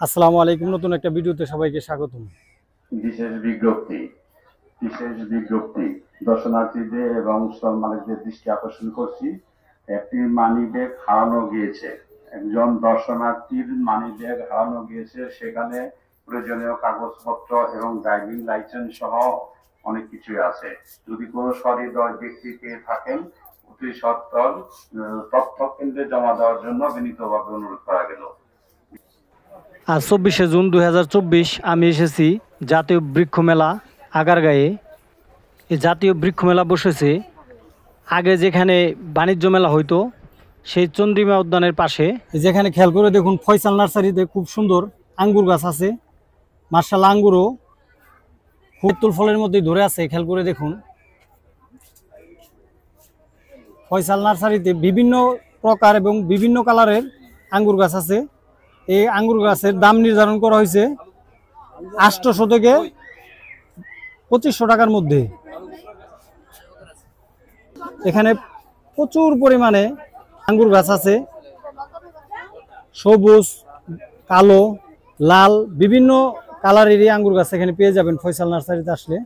আসসালামু আলাইকুম। নতুন একটা ভিডিওতে সবাইকে স্বাগতম। বিশেষ বিজ্ঞপ্তি বিশেষ বিজ্ঞপ্তি। দর্শনার্থীদের এবং স্টল মালিকদের দৃষ্টি আকর্ষণ করছি, একটি মানিব্যাগ হারানো গিয়েছে। একজন দর্শনার্থীর মানিব্যাগ হারানো গিয়েছে। সেখানে প্রয়োজনীয় কাগজপত্র এবং ড্রাইভিং লাইসেন্স সহ অনেক কিছুই আছে। যদি কোনো সহৃদয় ব্যক্তি পেয়ে থাকেন, অতি সত্বর তথ্য কেন্দ্রে জমা দেওয়ার জন্য বিনীতভাবে অনুরোধ করা গেল। আজ 24শে জুন 2024 আমি এসেছি জাতীয় বৃক্ষ মেলা আগারগাঁয়ে। এই জাতীয় বৃক্ষ মেলা বসেছে আগে যেখানে বাণিজ্য মেলা হইতো, সেই চন্দ্রিমা উদ্যানের পাশে। যেখানে খেয়াল করে দেখুন, ফয়সাল নার্সারিতে খুব সুন্দর আঙ্গুর গাছ আছে। মার্শাল্লাহ, আঙ্গুরও ফুতুল ফলের মধ্যেই ধরে আছে। খেয়াল করে দেখুন, ফয়সাল নার্সারিতে বিভিন্ন প্রকার এবং বিভিন্ন কালারের আঙ্গুর গাছ আছে। এই আঙ্গুর গাছের দাম নির্ধারণ করা হয়েছে 800 থেকে 2500 টাকার মধ্যে। এখানে প্রচুর পরিমাণে আঙ্গুর গাছ আছে, সবুজ, কালো, লাল, বিভিন্ন কালারেরই আঙ্গুর গাছ এখানে পেয়ে যাবেন ফয়সাল নার্সারিতে আসলে।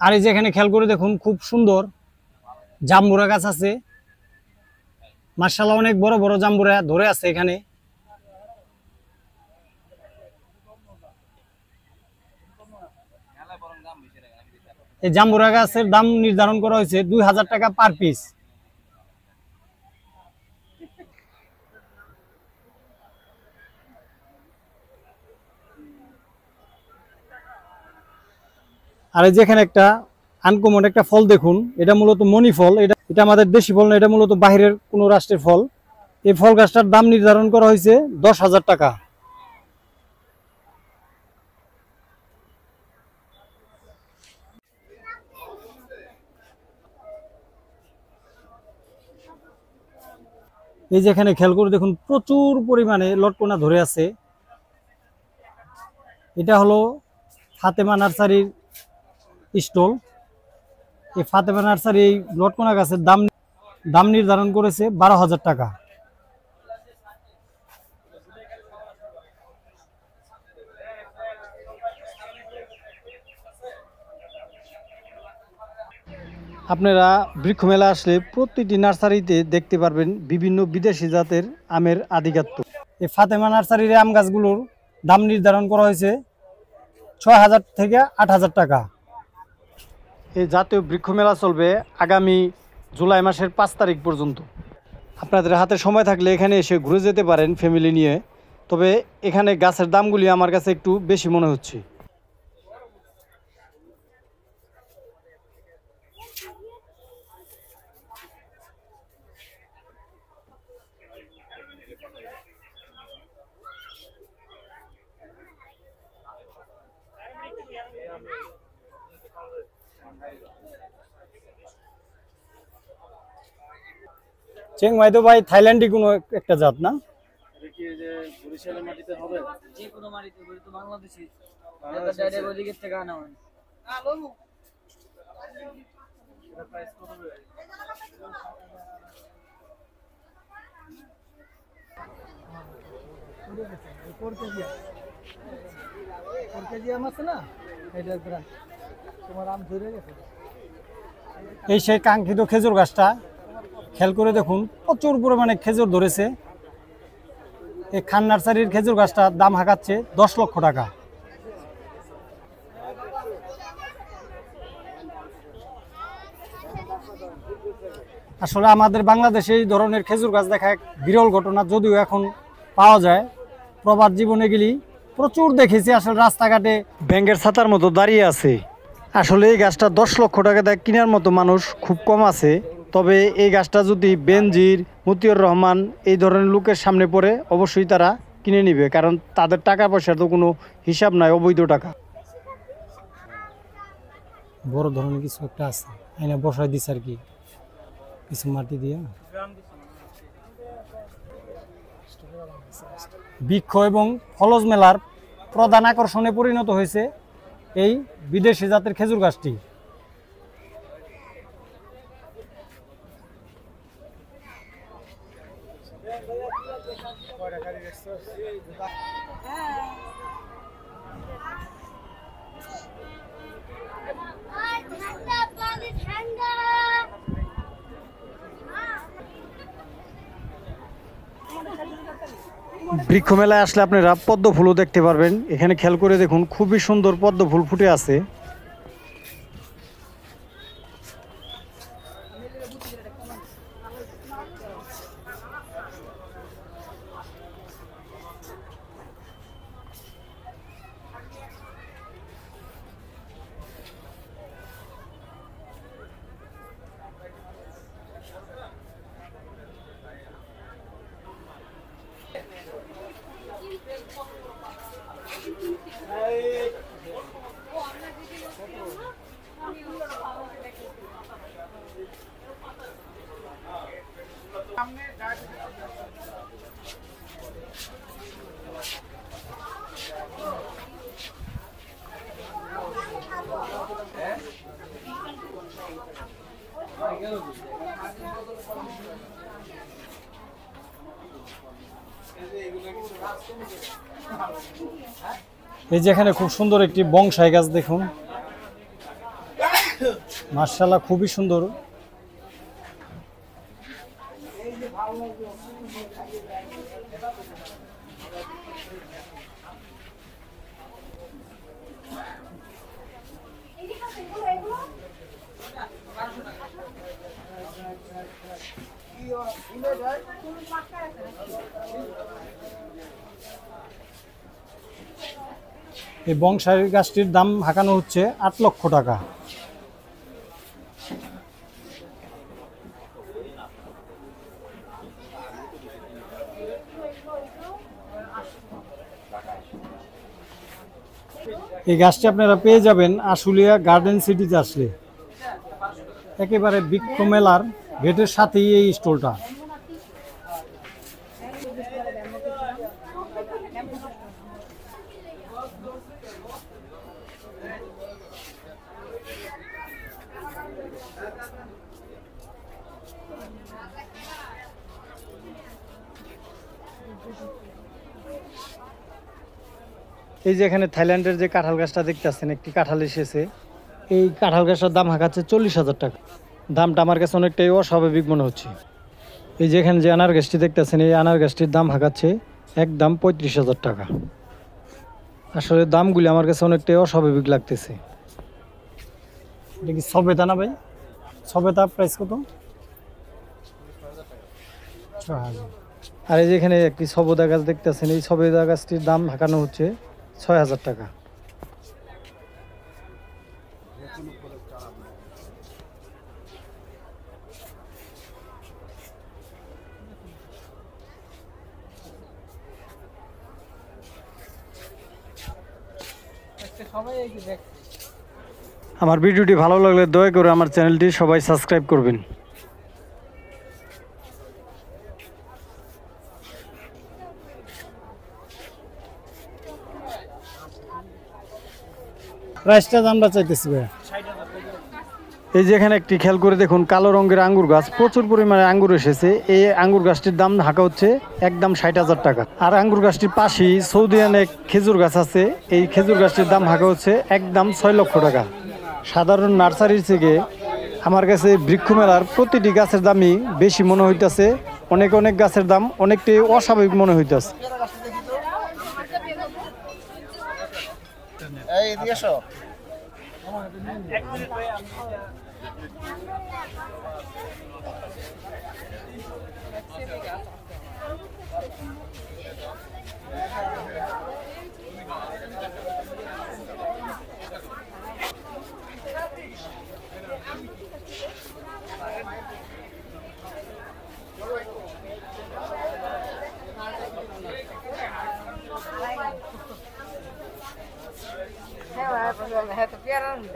আর এই যে এখানে খেয়াল করে দেখুন, খুব সুন্দর জাম্বুরা গাছ আছে। মার্শাল্লাহ, অনেক বড় বড় জাম্বুরা ধরে আছে এখানে। এই জাম্বুরা গাছের দাম নির্ধারণ করা হয়েছে 2000 টাকা পার পিস। আর এই যেখানে একটা আনকমন একটা ফল দেখুন, এটা মূলত মনি ফল। এটা আমাদের দেশি ফল না, এটা মূলত বাহিরের কোনো রাষ্ট্রের ফল। এই ফল গাছটার দাম নির্ধারণ করা হয়েছে 10,000 টাকা। এই যেখানে খেয়াল করে দেখুন, প্রচুর পরিমাণে লটকনা ধরে আছে। এটা হলো ফাতেমা নার্সারির স্টল। এই ফাতেমা নার্সারি এই লটকনা গাছের দাম নির্ধারণ করেছে 12,000 টাকা। আপনারা বৃক্ষ মেলা আসলে প্রতিটি নার্সারিতে দেখতে পারবেন বিভিন্ন বিদেশি জাতের আমের আধিক্য। এই ফাতেমা নার্সারির আম গাছগুলোর দাম নির্ধারণ করা হয়েছে 6,000 থেকে 8,000 টাকা। এই জাতীয় বৃক্ষ মেলা চলবে আগামী জুলাই মাসের 5 তারিখ পর্যন্ত। আপনাদের হাতে সময় থাকলে এখানে এসে ঘুরে যেতে পারেন ফ্যামিলি নিয়ে। তবে এখানে গাছের দামগুলি আমার কাছে একটু বেশি মনে হচ্ছে। চেংমাই তো ভাই থাইল্যান্ডি কোনো একটা জাত না? এই সেই কাঙ্ক্ষিত খেজুর গাছটা খেয়াল করে দেখুন, প্রচুর পরিমাণে খেজুর ধরেছে। এই খান নার্সারির খেজুর গাছটার দাম হাঁকাচ্ছে 10 লক্ষ টাকা। আসলে আমাদের বাংলাদেশে এই ধরনের খেজুর গাছ দেখা এক বিরল ঘটনা, যদিও এখন পাওয়া যায়। প্রবাদ জীবনে গেলি প্রচুর দেখেছি, আসলে রাস্তাঘাটে ব্যাঙের ছাতার মতো দাঁড়িয়ে আছে। আসলে এই গাছটা 10 লক্ষ টাকা দিয়ে কেনার মতো মানুষ খুব কম আছে। তবে এই গাছটা যদি বেনজির, মতিউর রহমান এই ধরনের লোকের সামনে পড়ে, অবশ্যই তারা কিনে নিবে, কারণ তাদের টাকা পয়সার তো কোনো হিসাব নাই, অবৈধ টাকা। বড় ধরনের কিছু একটা আছে, আইনা বসাই দিছে আর কি, কিছু মাটি দিয়ে। বৃক্ষ এবং ফলজ মেলার প্রধান আকর্ষণে পরিণত হয়েছে এই বিদেশি জাতের খেজুর গাছটি। বৃক্ষ মেলায় আসলে আপনারা পদ্ম ফুলও দেখতে পারবেন। এখানে খেয়াল করে দেখুন, খুবই সুন্দর পদ্ম ফুল ফুটে আছে। এই যে এখানে খুব সুন্দর একটি বংশাই গাছ দেখুন, মাশাআল্লাহ খুবই সুন্দর। এই বংশাই গাছটির দাম হাঁকানো হচ্ছে 8 লক্ষ টাকা। এই গাছটি আপনারা পেয়ে যাবেন আশুলিয়া গার্ডেন সিটিতে আসলে। একেবারে বৃক্ষ মেলার গেটের সাথেই এই স্টলটা। এই যে এখানে থাইল্যান্ডের যে কাঁঠাল গাছটা দেখতেছেন, একটি কাঁঠাল এসেছে। এই কাঁঠাল গাছটার দাম হাঁকাচ্ছে 40,000 টাকা। দামটা আমার কাছে অনেকটাই অস্বাভাবিক মনে হচ্ছে। এই যে এখানে যে আনার গাছটি দেখতেছেন, এই আনার গাছটির দাম হাঁকাচ্ছে একদম 35,000 টাকা। আসলে দামগুলি আমার কাছে অনেকটাই অস্বাভাবিক লাগতেছে। এটা কি সবেদা না ভাই? সবেদা প্রাইস কত? 6,000। আর এই যে এখানে একটি সবেদা গাছ দেখতেছেন, এই সবেদা গাছটির দাম হাঁকানো হচ্ছে 6,000 টাকা। আমার ভিডিওটি ভালো লাগলে দয়া করে আমার চ্যানেলটি সবাই সাবস্ক্রাইব করবেন। প্রাইসটা আমরা চাইতেছি ভাই। এই যে এখানে একটি খেয়াল করে দেখুন, কালো রঙের আঙ্গুর গাছ, প্রচুর পরিমাণে আঙ্গুর এসেছে। এই আঙ্গুর গাছটির দাম হাঁকা হচ্ছে একদম 60,000 টাকা। আর আঙ্গুর গাছটির পাশেই সৌদিয়ান এক খেজুর গাছ আছে, এই খেজুর গাছটির দাম হাঁকা হচ্ছে একদম 6 লক্ষ টাকা। সাধারণ নার্সারির থেকে আমার কাছে বৃক্ষ মেলার প্রতিটি গাছের দামই বেশি মনে হইতেছে। অনেক অনেক গাছের দাম অনেকটাই অস্বাভাবিক মনে হইতেছে।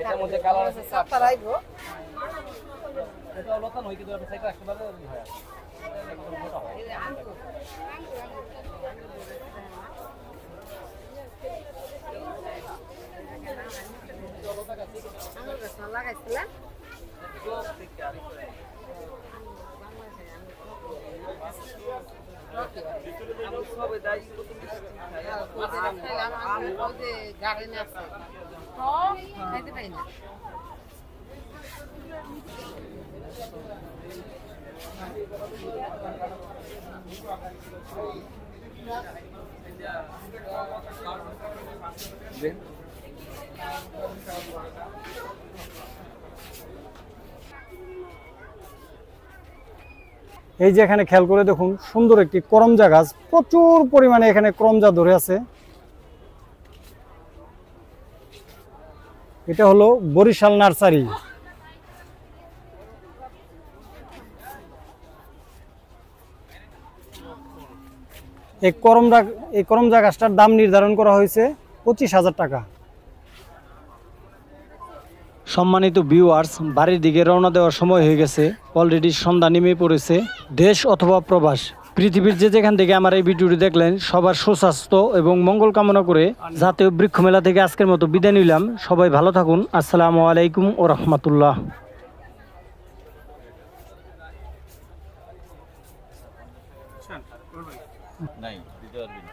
এটার মধ্যে কালার আছে সাতটা রাখবো। এটা লতা নয় কিন্তু সাইডে একেবারে হয়। লাগাইছিলা সবে দাই গার্ডেনে আছে খাইতে পাই না। এই যে এখানে খেয়াল করে দেখুন সুন্দর একটি করমজা গাছ, প্রচুর পরিমাণে এখানে করমজা ধরে আছে। এটা হলো বরিশাল নার্সারি। এই করমজা গাছটার দাম নির্ধারণ করা হয়েছে 25,000 টাকা। সম্মানিত ভিউয়ার্স, বাড়ির দিকে রওনা দেওয়ার সময় হয়ে গেছে, অলরেডি সন্ধ্যা নেমে পড়েছে। দেশ অথবা প্রবাস, পৃথিবীর যে যেখান থেকে আমার এই ভিডিওটি দেখলেন, সবার সুস্বাস্থ্য এবং মঙ্গল কামনা করে জাতীয় বৃক্ষ মেলা থেকে আজকের মতো বিদায় নিলাম। সবাই ভালো থাকুন। আসসালামু আলাইকুম ও রহমতুল্লাহ। নাই দিতে পারবি না।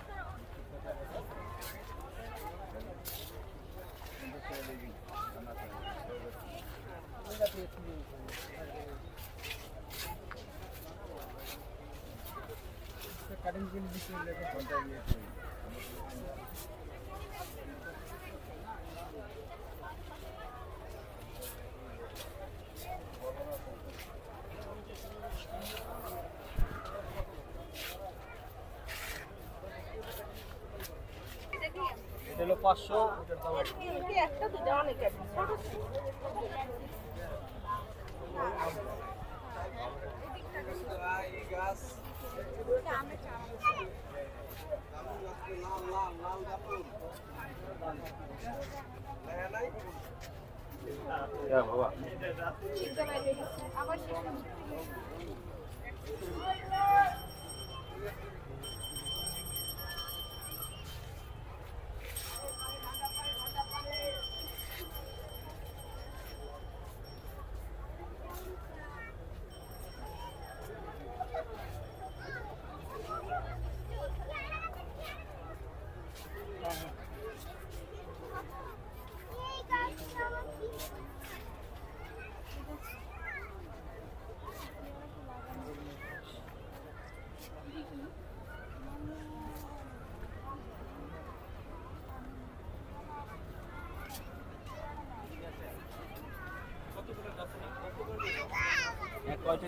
এটা হলো 500, এটার দাম একটা দুটো অনেক আছে বাবা। আবার কয়টা